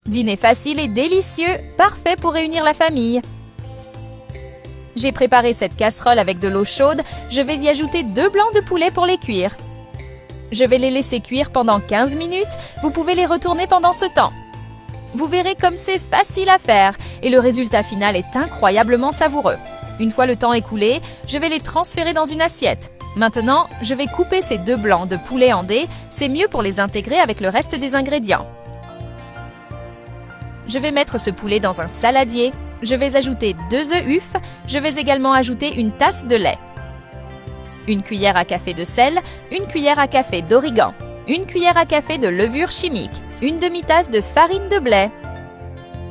Dîner facile et délicieux, parfait pour réunir la famille. J'ai préparé cette casserole avec de l'eau chaude, je vais y ajouter 2 blancs de poulet pour les cuire. Je vais les laisser cuire pendant 15 minutes, vous pouvez les retourner pendant ce temps. Vous verrez comme c'est facile à faire et le résultat final est incroyablement savoureux. Une fois le temps écoulé, je vais les transférer dans une assiette. Maintenant, je vais couper ces 2 blancs de poulet en dés, c'est mieux pour les intégrer avec le reste des ingrédients. Je vais mettre ce poulet dans un saladier. Je vais ajouter 2 œufs UF. Je vais également ajouter une tasse de lait. Une cuillère à café de sel, une cuillère à café d'origan, une cuillère à café de levure chimique, une demi-tasse de farine de blé,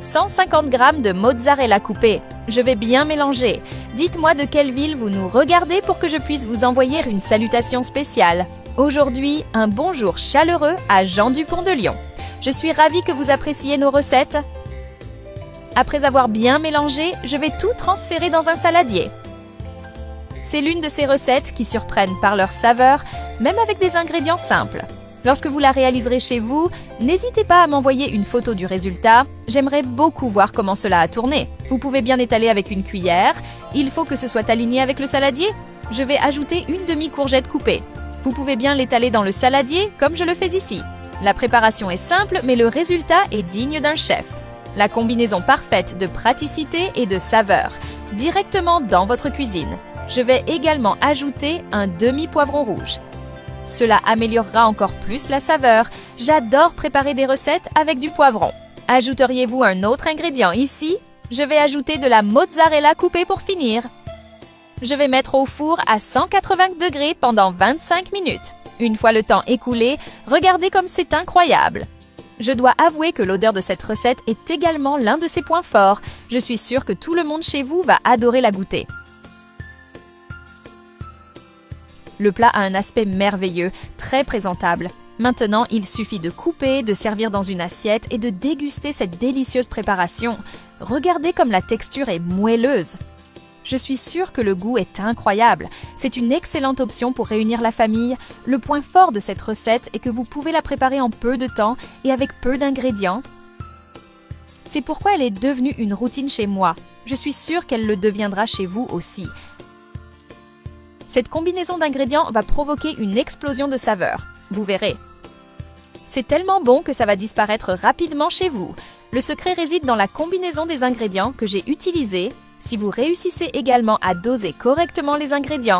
150 g de mozzarella coupée. Je vais bien mélanger. Dites-moi de quelle ville vous nous regardez pour que je puisse vous envoyer une salutation spéciale. Aujourd'hui, un bonjour chaleureux à Jean Dupont de Lyon. Je suis ravie que vous appréciez nos recettes. Après avoir bien mélangé, je vais tout transférer dans un saladier. C'est l'une de ces recettes qui surprennent par leur saveur, même avec des ingrédients simples. Lorsque vous la réaliserez chez vous, n'hésitez pas à m'envoyer une photo du résultat. J'aimerais beaucoup voir comment cela a tourné. Vous pouvez bien étaler avec une cuillère. Il faut que ce soit aligné avec le saladier. Je vais ajouter une demi-courgette coupée. Vous pouvez bien l'étaler dans le saladier, comme je le fais ici. La préparation est simple, mais le résultat est digne d'un chef. La combinaison parfaite de praticité et de saveur, directement dans votre cuisine. Je vais également ajouter un demi-poivron rouge. Cela améliorera encore plus la saveur. J'adore préparer des recettes avec du poivron. Ajouteriez-vous un autre ingrédient ici? Je vais ajouter de la mozzarella coupée pour finir. Je vais mettre au four à 180 degrés pendant 25 minutes. Une fois le temps écoulé, regardez comme c'est incroyable. Je dois avouer que l'odeur de cette recette est également l'un de ses points forts. Je suis sûre que tout le monde chez vous va adorer la goûter. Le plat a un aspect merveilleux, très présentable. Maintenant, il suffit de couper, de servir dans une assiette et de déguster cette délicieuse préparation. Regardez comme la texture est moelleuse. Je suis sûre que le goût est incroyable. C'est une excellente option pour réunir la famille. Le point fort de cette recette est que vous pouvez la préparer en peu de temps et avec peu d'ingrédients. C'est pourquoi elle est devenue une routine chez moi. Je suis sûre qu'elle le deviendra chez vous aussi. Cette combinaison d'ingrédients va provoquer une explosion de saveurs. Vous verrez. C'est tellement bon que ça va disparaître rapidement chez vous. Le secret réside dans la combinaison des ingrédients que j'ai utilisés. Si vous réussissez également à doser correctement les ingrédients,